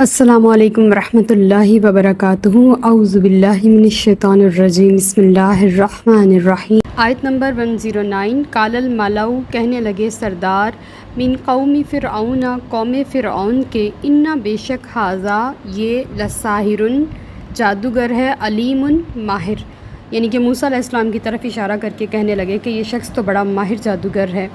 السلام علیکم ورحمۃ اللہ وبرکاتہ۔ اعوذ باللہ من الشیطان الرجیم، بسم اللہ الرحمن الرحیم۔ آیت نمبر 109۔ قال الملأ، کہنے لگے سردار، من قوم فرعون، قوم فرعون کے، انا بے شک ھذا یہ، لساحر جادوگر ہے، علیم ماہر، یعنی کہ موسیٰ علیہ السلام کی طرف اشارہ کر کے کہنے لگے کہ یہ شخص تو بڑا ماہر جادوگر ہے،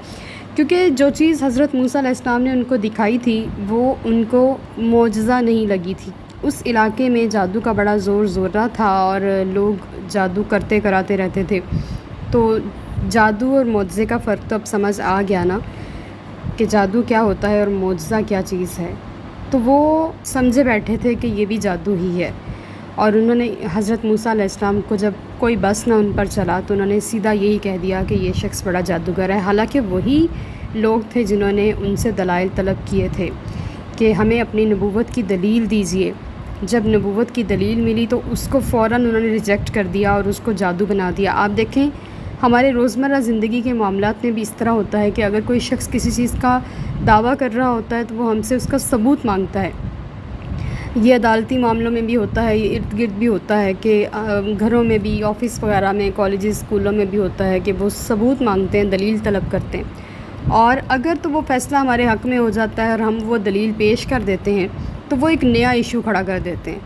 کیونکہ جو چیز حضرت موسیٰ علیہ السلام نے ان کو دکھائی تھی وہ ان کو معجزہ نہیں لگی تھی۔ اس علاقے میں جادو کا بڑا زورہ تھا اور لوگ جادو کرتے کراتے رہتے تھے، تو جادو اور معجزے کا فرق تو اب سمجھ آ گیا نا کہ جادو کیا ہوتا ہے اور معجزہ کیا چیز ہے۔ تو وہ سمجھے بیٹھے تھے کہ یہ بھی جادو ہی ہے، اور انہوں نے حضرت موسیٰ علیہ السلام کو جب کوئی بس نہ ان پر چلا تو انہوں نے سیدھا یہی کہہ دیا کہ یہ شخص بڑا جادوگر ہے، حالانکہ وہی لوگ تھے جنہوں نے ان سے دلائل طلب کیے تھے کہ ہمیں اپنی نبوت کی دلیل دیجیے۔ جب نبوت کی دلیل ملی تو اس کو فوراً انہوں نے ریجیکٹ کر دیا اور اس کو جادو بنا دیا۔ آپ دیکھیں ہمارے روزمرہ زندگی کے معاملات میں بھی اس طرح ہوتا ہے کہ اگر کوئی شخص کسی چیز کا دعویٰ کر رہا ہوتا ہے تو وہ ہم سے اس کا ثبوت مانگتا ہے۔ یہ عدالتی معاملوں میں بھی ہوتا ہے، یہ ارد گرد بھی ہوتا ہے کہ گھروں میں بھی، آفس وغیرہ میں، کالجز، اسکولوں میں بھی ہوتا ہے کہ وہ ثبوت مانگتے ہیں، دلیل طلب کرتے ہیں، اور اگر تو وہ فیصلہ ہمارے حق میں ہو جاتا ہے اور ہم وہ دلیل پیش کر دیتے ہیں تو وہ ایک نیا ایشو کھڑا کر دیتے ہیں،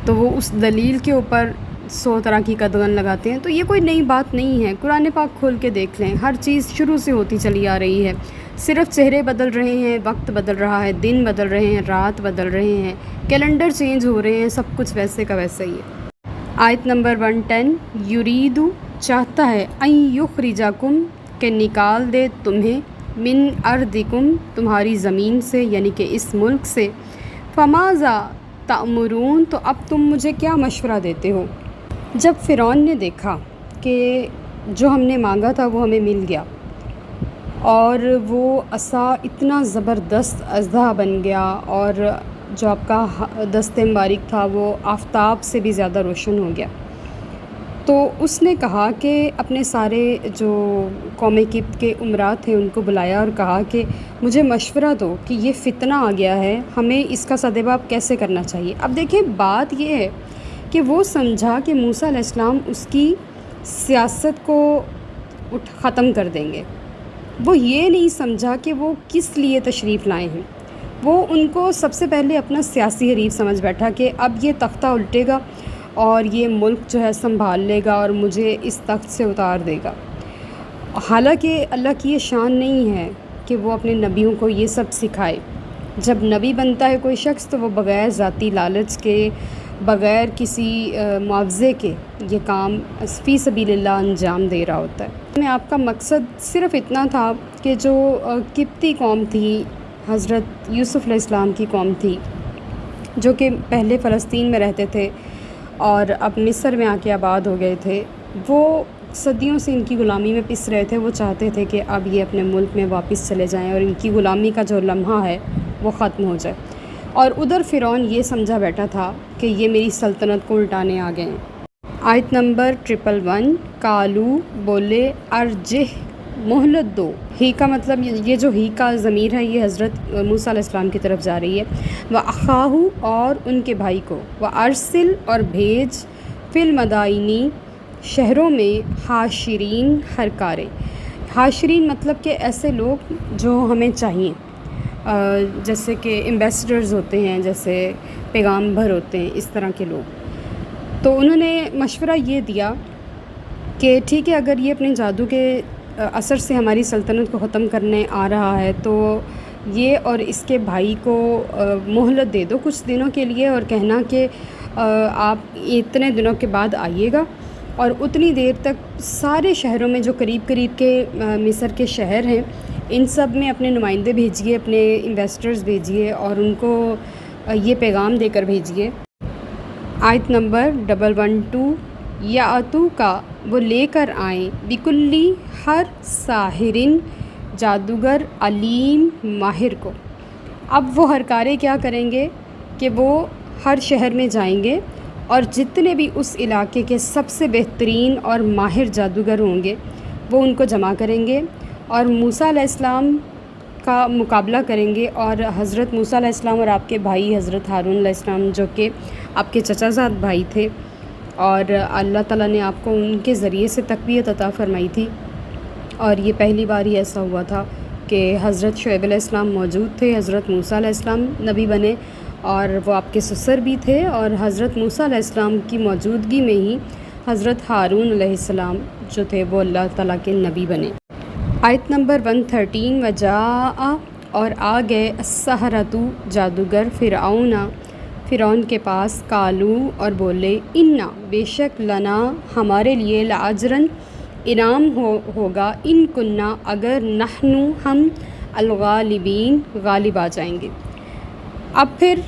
تو وہ اس دلیل کے اوپر 100 طرح کی قدغن لگاتے ہیں۔ تو یہ کوئی نئی بات نہیں ہے، قرآن پاک کھول کے دیکھ لیں، ہر چیز شروع سے ہوتی چلی آ رہی ہے، صرف چہرے بدل رہے ہیں، وقت بدل رہا ہے، دن بدل رہے ہیں، رات بدل رہے ہیں، کیلنڈر چینج ہو رہے ہیں، سب کچھ ویسے کا ویسا ہی ہے۔ آیت نمبر 110۔ یریدو چاہتا ہے، ان یخرجکم کہ نکال دے تمہیں، من ارضکم تمہاری زمین سے، یعنی کہ اس ملک سے، فماذا تأمرون تو اب تم مجھے کیا مشورہ دیتے ہو۔ جب فرعون نے دیکھا کہ جو ہم نے مانگا تھا وہ ہمیں مل گیا، اور وہ عصا اتنا زبردست اژدہا بن گیا، اور جو آپ کا دست مبارک تھا وہ آفتاب سے بھی زیادہ روشن ہو گیا، تو اس نے کہا کہ اپنے سارے جو قوم قبط کے امراء تھے ان کو بلایا اور کہا کہ مجھے مشورہ دو کہ یہ فتنہ آ گیا ہے، ہمیں اس کا سدباب کیسے کرنا چاہیے۔ اب دیکھیں بات یہ ہے کہ وہ سمجھا کہ موسیٰ علیہ السلام اس کی سیاست کو ختم کر دیں گے، وہ یہ نہیں سمجھا کہ وہ کس لیے تشریف لائے ہیں۔ وہ ان کو سب سے پہلے اپنا سیاسی حریف سمجھ بیٹھا کہ اب یہ تختہ الٹے گا اور یہ ملک جو ہے سنبھال لے گا اور مجھے اس تخت سے اتار دے گا، حالانکہ اللہ کی یہ شان نہیں ہے کہ وہ اپنے نبیوں کو یہ سب سکھائے۔ جب نبی بنتا ہے کوئی شخص تو وہ بغیر ذاتی لالچ کے، بغیر کسی معاوضے کے یہ کام فی سبیل اللہ انجام دے رہا ہوتا ہے۔ میں آپ کا مقصد صرف اتنا تھا کہ جو قبطی قوم تھی، حضرت یوسف علیہ السلام کی قوم تھی، جو کہ پہلے فلسطین میں رہتے تھے اور اب مصر میں آ کے آباد ہو گئے تھے، وہ صدیوں سے ان کی غلامی میں پس رہے تھے، وہ چاہتے تھے کہ اب یہ اپنے ملک میں واپس چلے جائیں اور ان کی غلامی کا جو لمحہ ہے وہ ختم ہو جائے، اور ادھر فرعون یہ سمجھا بیٹھا تھا کہ یہ میری سلطنت کو الٹانے آ گئے ہیں۔ آیت نمبر 111۔ قالو بولے، ارجح مہلت دو، ہی کا مطلب یہ جو ہی کا ضمیر ہے یہ حضرت موسیٰ علیہ السلام کی طرف جا رہی ہے، وَأَخَاهُ اور ان کے بھائی کو، وَأَرْسِلْ اور بھیج، فِي الْمَدَائِنِ شہروں میں، حاشرین ہرکارے، حاشرین مطلب کہ ایسے لوگ جو ہمیں چاہیے، جیسے کہ ایمبیسڈرز ہوتے ہیں، جیسے پیغام بھر ہوتے ہیں، اس طرح کے لوگ۔ تو انہوں نے مشورہ یہ دیا کہ ٹھیک ہے، اگر یہ اپنے جادو کے اثر سے ہماری سلطنت کو ختم کرنے آ رہا ہے تو یہ اور اس کے بھائی کو مہلت دے دو کچھ دنوں کے لیے، اور کہنا کہ آپ اتنے دنوں کے بعد آئیے گا، اور اتنی دیر تک سارے شہروں میں جو قریب قریب کے مصر کے شہر ہیں ان سب میں اپنے نمائندے بھیجیے، اپنے انویسٹرز بھیجیے، اور ان کو یہ پیغام دے کر بھیجیے۔ آیت نمبر 112۔ یاتو کا وہ لے کر آئیں، بکلی ہر ساحرن جادوگر، علیم ماہر کو۔ اب وہ ہر کارے کیا کریں گے کہ وہ ہر شہر میں جائیں گے اور جتنے بھی اس علاقے کے سب سے بہترین اور ماہر جادوگر ہوں گے وہ ان کو جمع کریں گے، اور موسیٰ علیہ السلام کا مقابلہ کریں گے، اور حضرت موسیٰ علیہ السلام اور آپ کے بھائی حضرت ہارون علیہ السلام جو کہ آپ کے چچا زاد بھائی تھے، اور اللہ تعالیٰ نے آپ کو ان کے ذریعے سے تقویت عطا فرمائی تھی، اور یہ پہلی بار ہی ایسا ہوا تھا کہ حضرت شعیب علیہ السلام موجود تھے، حضرت موسیٰ علیہ السلام نبی بنے، اور وہ آپ کے سسر بھی تھے، اور حضرت موسیٰ علیہ السلام کی موجودگی میں ہی حضرت ہارون علیہ السلام جو تھے وہ اللہ تعالیٰ کے نبی بنے۔ آیت نمبر 113، وجاء، اور آ گئے، السحرۃ، جادوگر، فرعون کے پاس، قالو، اور بولے، انا، بے شک، لنا، ہمارے لیے، لاجرن، انعام ہوگا، ان کننا، اگر، نحن، ہم، الغالبین، غالب آ جائیں گے۔ اب پھر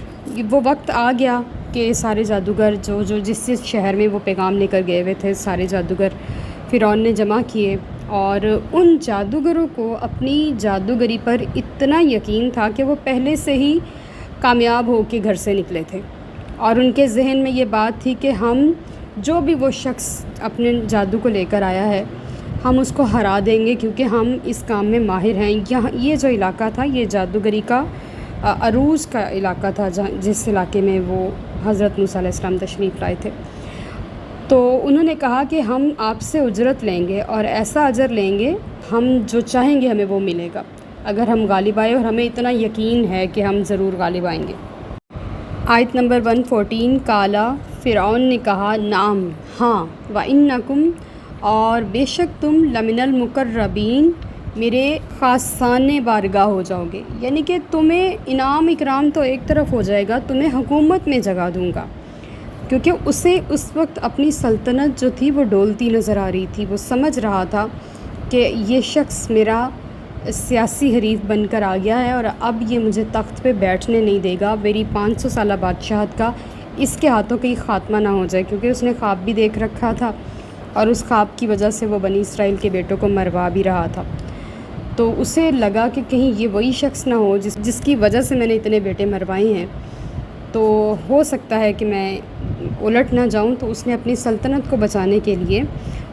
وہ وقت آ گیا کہ سارے جادوگر جو جس شہر میں وہ پیغام لے کر گئے ہوئے تھے، سارے جادوگر فرعون نے جمع کیے، اور ان جادوگروں کو اپنی جادوگری پر اتنا یقین تھا کہ وہ پہلے سے ہی کامیاب ہو کے گھر سے نکلے تھے، اور ان کے ذہن میں یہ بات تھی کہ ہم جو بھی وہ شخص اپنے جادو کو لے کر آیا ہے ہم اس کو ہرا دیں گے، کیونکہ ہم اس کام میں ماہر ہیں۔ یہ جو علاقہ تھا یہ جادوگری کا عروج کا علاقہ تھا، جس علاقے میں وہ حضرت موسیٰ علیہ السلام تشریف لائے تھے۔ تو انہوں نے کہا کہ ہم آپ سے اجرت لیں گے، اور ایسا اجر لیں گے، ہم جو چاہیں گے ہمیں وہ ملے گا، اگر ہم غالب آئے، اور ہمیں اتنا یقین ہے کہ ہم ضرور غالب آئیں گے۔ آیت نمبر 114، کالا، فرعون نے کہا، نعم، ہاں، وَإِنَّكُمْ، اور بے شک تم، لمن المقربین، میرے خاصان بارگاہ ہو جاؤ گے، یعنی کہ تمہیں انعام اکرام تو ایک طرف ہو جائے گا، تمہیں حکومت میں جگہ دوں گا، کیونکہ اسے اس وقت اپنی سلطنت جو تھی وہ ڈولتی نظر آ رہی تھی۔ وہ سمجھ رہا تھا کہ یہ شخص میرا سیاسی حریف بن کر آ گیا ہے، اور اب یہ مجھے تخت پہ بیٹھنے نہیں دے گا، میری 500 سالہ بادشاہت کا اس کے ہاتھوں کہیں خاتمہ نہ ہو جائے، کیونکہ اس نے خواب بھی دیکھ رکھا تھا، اور اس خواب کی وجہ سے وہ بنی اسرائیل کے بیٹوں کو مروا بھی رہا تھا۔ تو اسے لگا کہ کہیں یہ وہی شخص نہ ہو جس کی وجہ سے میں نے اتنے بیٹے مروائے ہیں، تو ہو سکتا ہے کہ میں الٹ نہ جاؤں۔ تو اس نے اپنی سلطنت کو بچانے کے لیے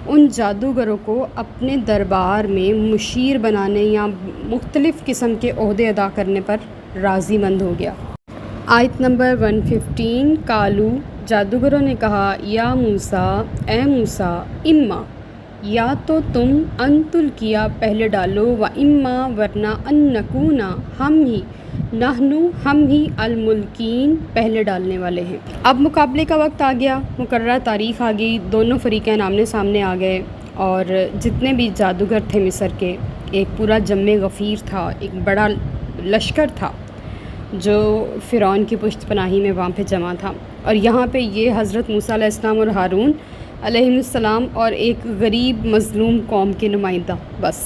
ان جادوگروں کو اپنے دربار میں مشیر بنانے یا مختلف قسم کے عہدے ادا کرنے پر راضی مند ہو گیا۔ آیت نمبر 115، قالو، جادوگروں نے کہا، یا موسیٰ، اے موسیٰ، اما، یا تو تم، ان تلقیا، پہلے ڈالو، و اما، ورنہ، ان نکونا، ہم ہی الملکین، پہلے ڈالنے والے ہیں۔ اب مقابلے کا وقت آ گیا، مقررہ تاریخ آ گئی، دونوں فریقین آمنے سامنے آ گئے، اور جتنے بھی جادوگر تھے مصر کے، ایک پورا جم غفیر تھا، ایک بڑا لشکر تھا جو فرعون کی پشت پناہی میں وہاں پہ جمع تھا، اور یہاں پہ یہ حضرت موسیٰ علیہ السلام اور ہارون علیہ السلام اور ایک غریب مظلوم قوم کے نمائندہ، بس،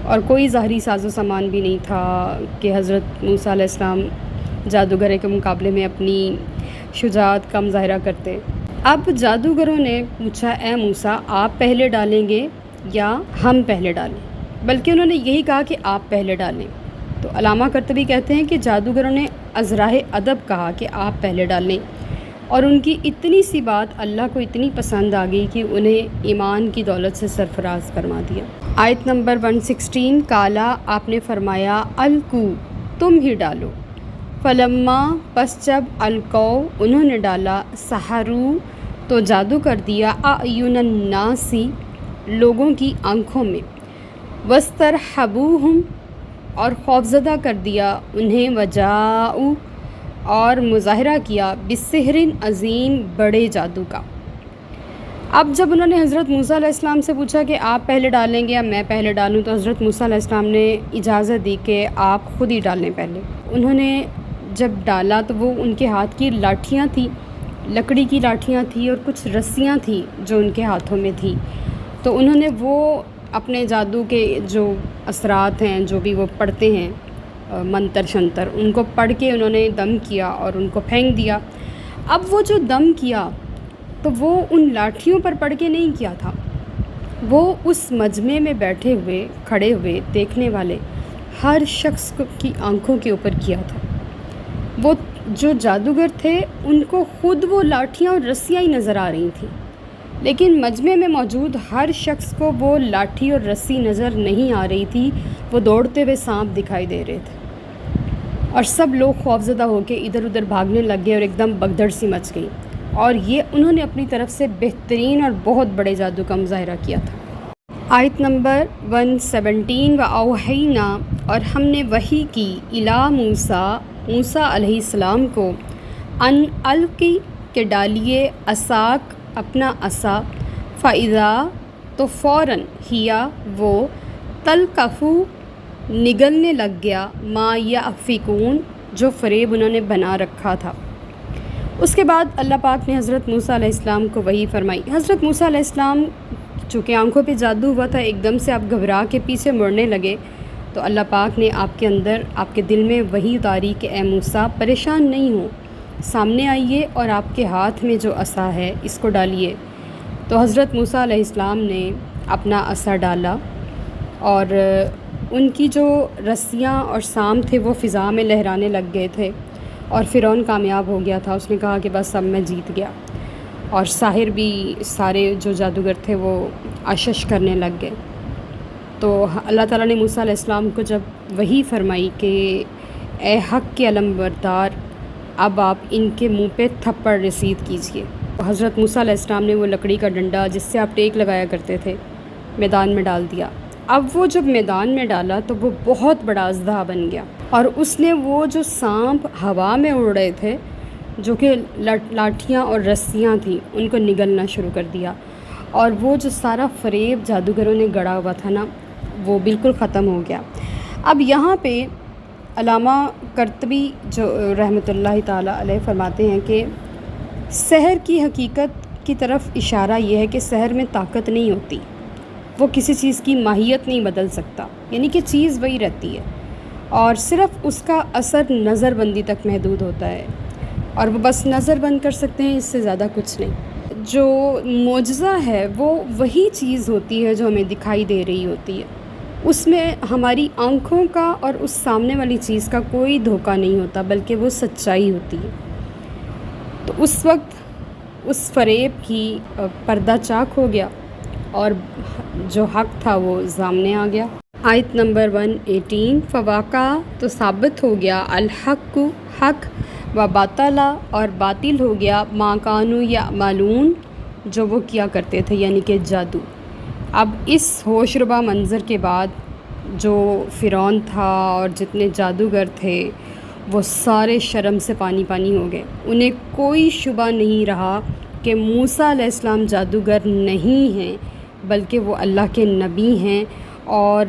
اور کوئی ظاہری ساز و سامان بھی نہیں تھا کہ حضرت موسیٰ علیہ السلام جادوگرے کے مقابلے میں اپنی شجاعت کا مظاہرہ کرتے۔ اب جادوگروں نے پوچھا، اے موسیٰ، آپ پہلے ڈالیں گے یا ہم پہلے ڈالیں؟ بلکہ انہوں نے یہی کہا کہ آپ پہلے ڈالیں۔ تو علامہ قرطبی کہتے ہیں کہ جادوگروں نے ازراہ ادب کہا کہ آپ پہلے ڈالیں، اور ان کی اتنی سی بات اللہ کو اتنی پسند آ گئی کہ انہیں ایمان کی دولت سے سرفراز فرما دیا۔ آیت نمبر 116، کالا، آپ نے فرمایا، الکو، تم ہی ڈالو، فلما، پس جب، الکو، انہوں نے ڈالا، سحرو، تو جادو کر دیا، اعین الناسی، لوگوں کی آنکھوں میں، واسترہبوہم، اور خوفزدہ کر دیا انہیں، وجاؤ، اور مظاہرہ کیا، بسحر عظیم، بڑے جادو کا۔ اب جب انہوں نے حضرت موسیٰ علیہ السلام سے پوچھا کہ آپ پہلے ڈالیں گے یا میں پہلے ڈالوں، تو حضرت موسیٰ علیہ السلام نے اجازت دی کہ آپ خود ہی ڈالیں پہلے۔ انہوں نے جب ڈالا تو وہ ان کے ہاتھ کی لاٹھیاں تھیں، لکڑی کی لاٹھیاں تھیں، اور کچھ رسیاں تھیں جو ان کے ہاتھوں میں تھیں، تو انہوں نے وہ اپنے جادو کے جو اثرات ہیں، جو بھی وہ پڑھتے ہیں منتر شنتر، ان کو پڑھ کے انہوں نے دم کیا اور ان کو پھینک دیا۔ اب وہ جو دم کیا تو وہ ان لاٹھیوں پر پڑھ کے نہیں کیا تھا، وہ اس مجمع میں بیٹھے ہوئے، کھڑے ہوئے دیکھنے والے ہر شخص کی آنکھوں کے اوپر کیا تھا۔ وہ جو جادوگر تھے ان کو خود وہ لاٹھیاں اور رسیاں ہی نظر آ رہی تھیں، لیکن مجمع میں موجود ہر شخص کو وہ لاٹھی اور رسی نظر نہیں آ رہی تھی، وہ دوڑتے ہوئے سانپ دکھائی دے رہے تھے، اور سب لوگ خوفزدہ ہو کے ادھر ادھر بھاگنے لگ گئے اور ایک دم بگدڑ سی مچ گئی، اور یہ انہوں نے اپنی طرف سے بہترین اور بہت بڑے جادو کا مظاہرہ کیا تھا۔ آیت نمبر 117 وَأَوْحَيْنَا، اور ہم نے وحی کی إِلَىٰ موسیٰ علیہ السلام کو، ان القی کہ ڈالیے عصاک اپنا عصا، فَإِذَا تو فوراً ہیا وہ، تلقف نگلنے لگ گیا، ما یأفکون جو فریب انہوں نے بنا رکھا تھا۔ اس کے بعد اللہ پاک نے حضرت موسیٰ علیہ السلام کو وحی فرمائی۔ حضرت موسیٰ علیہ السلام چونکہ آنکھوں پہ جادو ہوا تھا، ایک دم سے آپ گھبرا کے پیچھے مڑنے لگے، تو اللہ پاک نے آپ کے اندر، آپ کے دل میں وحی اتاری کہ اے موسیٰ پریشان نہیں ہو، سامنے آئیے اور آپ کے ہاتھ میں جو عصا ہے اس کو ڈالیے۔ تو حضرت موسیٰ علیہ السلام نے اپنا عصا ڈالا، اور ان کی جو رسیاں اور سام تھے وہ فضا میں لہرانے لگ گئے تھے، اور فرعون کامیاب ہو گیا تھا۔ اس نے کہا کہ بس اب میں جیت گیا، اور ساحر بھی سارے جو جادوگر تھے وہ آشش کرنے لگ گئے۔ تو اللہ تعالیٰ نے موسیٰ علیہ السلام کو جب وحی فرمائی کہ اے حق کے علم بردار، اب آپ ان کے منہ پہ تھپڑ رسید کیجیے۔ حضرت موسیٰ علیہ السلام نے وہ لکڑی کا ڈنڈا جس سے آپ ٹیک لگایا کرتے تھے میدان میں ڈال دیا۔ اب وہ جب میدان میں ڈالا تو وہ بہت بڑا اژدہا بن گیا، اور اس نے وہ جو سانپ ہوا میں اڑ رہے تھے، جو کہ لاٹھیاں اور رسیاں تھیں، ان کو نگلنا شروع کر دیا، اور وہ جو سارا فریب جادوگروں نے گڑا ہوا تھا نا، وہ بالکل ختم ہو گیا۔ اب یہاں پہ علامہ قرطبی جو رحمۃ اللہ تعالیٰ علیہ فرماتے ہیں کہ سحر کی حقیقت کی طرف اشارہ یہ ہے کہ سحر میں طاقت نہیں ہوتی، وہ کسی چیز کی ماہیت نہیں بدل سکتا، یعنی کہ چیز وہی رہتی ہے، اور صرف اس کا اثر نظر بندی تک محدود ہوتا ہے، اور وہ بس نظر بند کر سکتے ہیں، اس سے زیادہ کچھ نہیں۔ جو معجزہ ہے وہ وہی چیز ہوتی ہے جو ہمیں دکھائی دے رہی ہوتی ہے، اس میں ہماری آنکھوں کا اور اس سامنے والی چیز کا کوئی دھوکہ نہیں ہوتا، بلکہ وہ سچائی ہوتی ہے۔ تو اس وقت اس فریب کی پردہ چاک ہو گیا، اور جو حق تھا وہ سامنے آ گیا۔ آیت نمبر 118 فواقع تو ثابت ہو گیا، الحق حق، و باطلا اور باطل ہو گیا، ما کانوا یعملون جو وہ کیا کرتے تھے، یعنی کہ جادو۔ اب اس ہوش ربا منظر کے بعد جو فرعون تھا اور جتنے جادوگر تھے وہ سارے شرم سے پانی پانی ہو گئے۔ انہیں کوئی شبہ نہیں رہا کہ موسیٰ علیہ السلام جادوگر نہیں ہیں، بلکہ وہ اللہ کے نبی ہیں، اور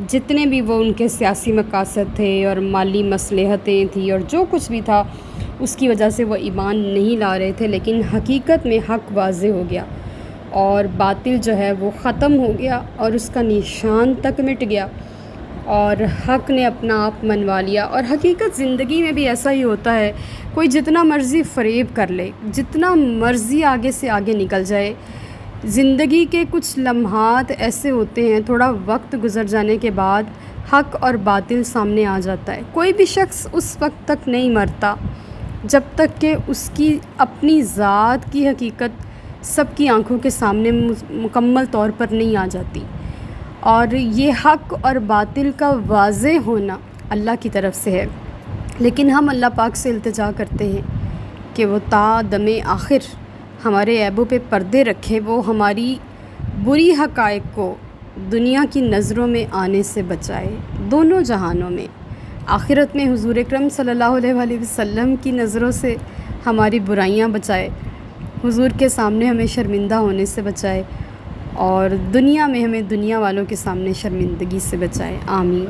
جتنے بھی وہ ان کے سیاسی مقاصد تھے اور مالی مصلحتیں تھیں اور جو کچھ بھی تھا اس کی وجہ سے وہ ایمان نہیں لا رہے تھے، لیکن حقیقت میں حق واضح ہو گیا اور باطل جو ہے وہ ختم ہو گیا اور اس کا نشان تک مٹ گیا اور حق نے اپنا آپ منوا لیا۔ اور حقیقت زندگی میں بھی ایسا ہی ہوتا ہے، کوئی جتنا مرضی فریب کر لے، جتنا مرضی آگے سے آگے نکل جائے، زندگی کے کچھ لمحات ایسے ہوتے ہیں، تھوڑا وقت گزر جانے کے بعد حق اور باطل سامنے آ جاتا ہے۔ کوئی بھی شخص اس وقت تک نہیں مرتا جب تک کہ اس کی اپنی ذات کی حقیقت سب کی آنکھوں کے سامنے مکمل طور پر نہیں آ جاتی، اور یہ حق اور باطل کا واضح ہونا اللہ کی طرف سے ہے، لیکن ہم اللہ پاک سے التجا کرتے ہیں کہ وہ تا دم آخر ہمارے عیبوں پہ پردے رکھے، وہ ہماری بری حقائق کو دنیا کی نظروں میں آنے سے بچائے، دونوں جہانوں میں، آخرت میں حضور اکرم صلی اللہ علیہ وآلہ وسلم کی نظروں سے ہماری برائیاں بچائے، حضور کے سامنے ہمیں شرمندہ ہونے سے بچائے، اور دنیا میں ہمیں دنیا والوں کے سامنے شرمندگی سے بچائے، آمین۔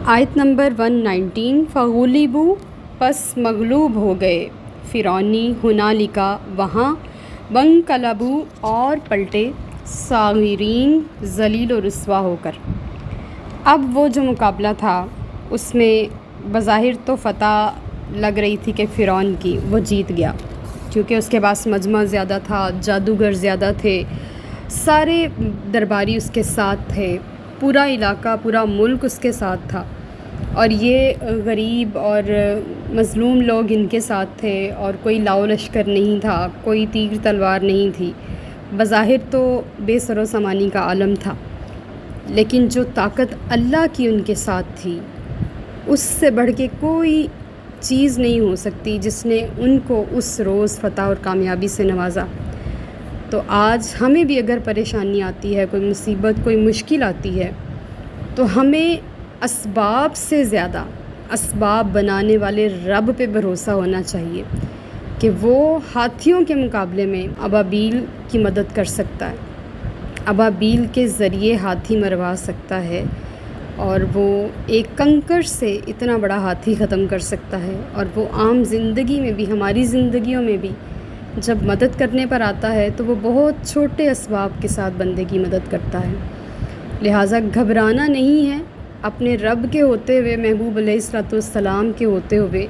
آیت نمبر 119 فغلبوا پس مغلوب ہو گئے، فرعونی ہنالکا وہاں، وانقلبوا اور پلٹے، صاغرین ذلیل و رسوا ہو کر۔ اب وہ جو مقابلہ تھا اس میں بظاہر تو فتح لگ رہی تھی کہ فرعون کی، وہ جیت گیا کیونکہ اس کے پاس مجمع زیادہ تھا، جادوگر زیادہ تھے، سارے درباری اس کے ساتھ تھے، پورا علاقہ پورا ملک اس کے ساتھ تھا، اور یہ غریب اور مظلوم لوگ ان کے ساتھ تھے، اور کوئی لاؤ لشکر نہیں تھا، کوئی تیر تلوار نہیں تھی، بظاہر تو بے سر و سامانی کا عالم تھا، لیکن جو طاقت اللہ کی ان کے ساتھ تھی اس سے بڑھ کے کوئی چیز نہیں ہو سکتی جس نے ان کو اس روز فتح اور کامیابی سے نوازا۔ تو آج ہمیں بھی اگر پریشانی آتی ہے، کوئی مصیبت، کوئی مشکل آتی ہے، تو ہمیں اسباب سے زیادہ اسباب بنانے والے رب پہ بھروسہ ہونا چاہیے کہ وہ ہاتھیوں کے مقابلے میں ابابیل کی مدد کر سکتا ہے، ابابیل کے ذریعے ہاتھی مروا سکتا ہے، اور وہ ایک کنکر سے اتنا بڑا ہاتھی ختم کر سکتا ہے۔ اور وہ عام زندگی میں بھی، ہماری زندگیوں میں بھی جب مدد کرنے پر آتا ہے تو وہ بہت چھوٹے اسباب کے ساتھ بندے کی مدد کرتا ہے۔ لہٰذا گھبرانا نہیں ہے، اپنے رب کے ہوتے ہوئے، محبوب علیہ الصلوۃ والسلام کے ہوتے ہوئے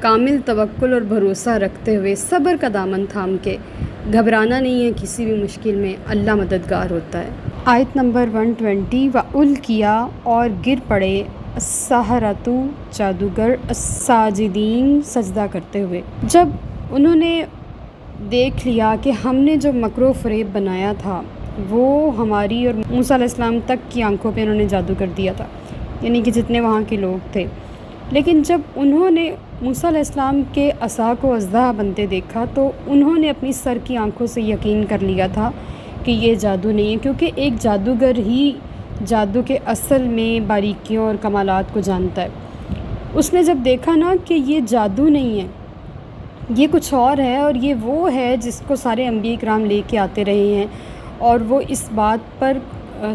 کامل توکل اور بھروسہ رکھتے ہوئے صبر کا دامن تھام کے گھبرانا نہیں ہے، کسی بھی مشکل میں اللہ مددگار ہوتا ہے۔ آیت نمبر 120 وَأُلْقِيَ اور گر پڑے السَّحَرَةُ جادوگر الساجدین سجدہ کرتے ہوئے۔ جب انہوں نے دیکھ لیا کہ ہم نے جو مکر و فریب بنایا تھا وہ ہماری اور موسیٰ علیہ السلام تک کی آنکھوں پہ انہوں نے جادو کر دیا تھا، یعنی کہ جتنے وہاں کے لوگ تھے، لیکن جب انہوں نے موسیٰ علیہ السلام کے عصا کو اژدہا بنتے دیکھا تو انہوں نے اپنی سر کی آنکھوں سے یقین کر لیا تھا کہ یہ جادو نہیں ہے، کیونکہ ایک جادوگر ہی جادو کے اصل میں باریکیوں اور کمالات کو جانتا ہے۔ اس نے جب دیکھا نا کہ یہ جادو نہیں ہے، یہ کچھ اور ہے، اور یہ وہ ہے جس کو سارے انبیاء کرام لے کے آتے رہے ہیں، اور وہ اس بات پر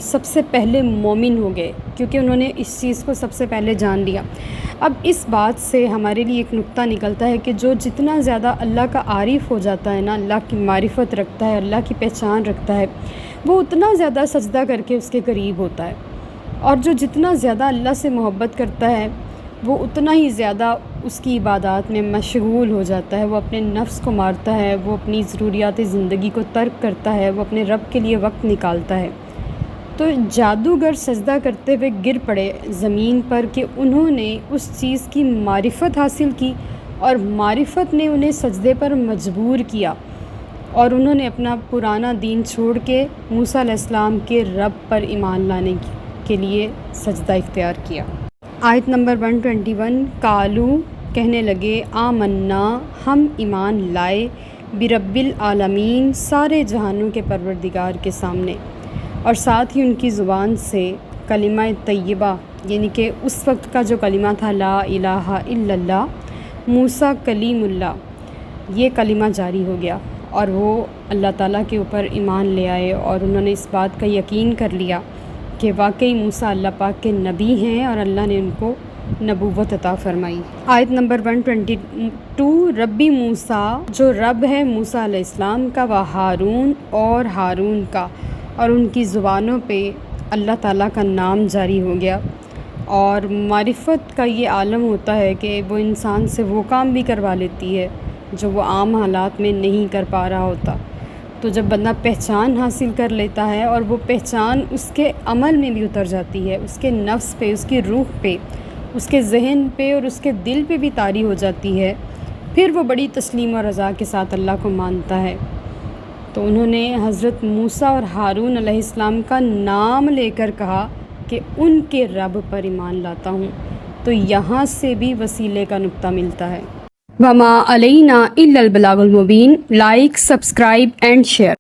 سب سے پہلے مومن ہو گئے کیونکہ انہوں نے اس چیز کو سب سے پہلے جان لیا۔ اب اس بات سے ہمارے لیے ایک نقطہ نکلتا ہے کہ جو جتنا زیادہ اللہ کا عارف ہو جاتا ہے نا، اللہ کی معرفت رکھتا ہے، اللہ کی پہچان رکھتا ہے، وہ اتنا زیادہ سجدہ کر کے اس کے قریب ہوتا ہے، اور جو جتنا زیادہ اللہ سے محبت کرتا ہے وہ اتنا ہی زیادہ اس کی عبادات میں مشغول ہو جاتا ہے، وہ اپنے نفس کو مارتا ہے، وہ اپنی ضروریات زندگی کو ترک کرتا ہے، وہ اپنے رب کے لیے وقت نکالتا ہے۔ تو جادوگر سجدہ کرتے ہوئے گر پڑے زمین پر کہ انہوں نے اس چیز کی معرفت حاصل کی، اور معرفت نے انہیں سجدے پر مجبور کیا، اور انہوں نے اپنا پرانا دین چھوڑ کے موسیٰ علیہ السلام کے رب پر ایمان لانے کے لیے سجدہ اختیار کیا۔ آیت نمبر 121 قالو کہنے لگے آمنا ہم ایمان لائے برب العالمین سارے جہانوں کے پروردگار کے سامنے، اور ساتھ ہی ان کی زبان سے کلمہ طیبہ یعنی کہ اس وقت کا جو کلمہ تھا لا الہ الا اللہ موسیٰ کلیم اللہ، یہ کلمہ جاری ہو گیا، اور وہ اللہ تعالیٰ کے اوپر ایمان لے آئے، اور انہوں نے اس بات کا یقین کر لیا کہ واقعی موسیٰ اللہ پاک کے نبی ہیں اور اللہ نے ان کو نبوت عطا فرمائی۔ آیت نمبر 122 ربی موسیٰ جو رب ہے موسیٰ علیہ السلام کا، و ہارون اور ہارون کا، اور ان کی زبانوں پہ اللہ تعالیٰ کا نام جاری ہو گیا۔ اور معرفت کا یہ عالم ہوتا ہے کہ وہ انسان سے وہ کام بھی کروا لیتی ہے جو وہ عام حالات میں نہیں کر پا رہا ہوتا۔ تو جب بندہ پہچان حاصل کر لیتا ہے اور وہ پہچان اس کے عمل میں بھی اتر جاتی ہے، اس کے نفس پہ، اس کی روح پہ، اس کے ذہن پہ اور اس کے دل پہ بھی طاری ہو جاتی ہے، پھر وہ بڑی تسلیم و رضا کے ساتھ اللہ کو مانتا ہے۔ تو انہوں نے حضرت موسیٰ اور ہارون علیہ السلام کا نام لے کر کہا کہ ان کے رب پر ایمان لاتا ہوں، تو یہاں سے بھی وسیلے کا نقطہ ملتا ہے۔ وما علینا الا البلاغ المبین۔ Like, subscribe and share.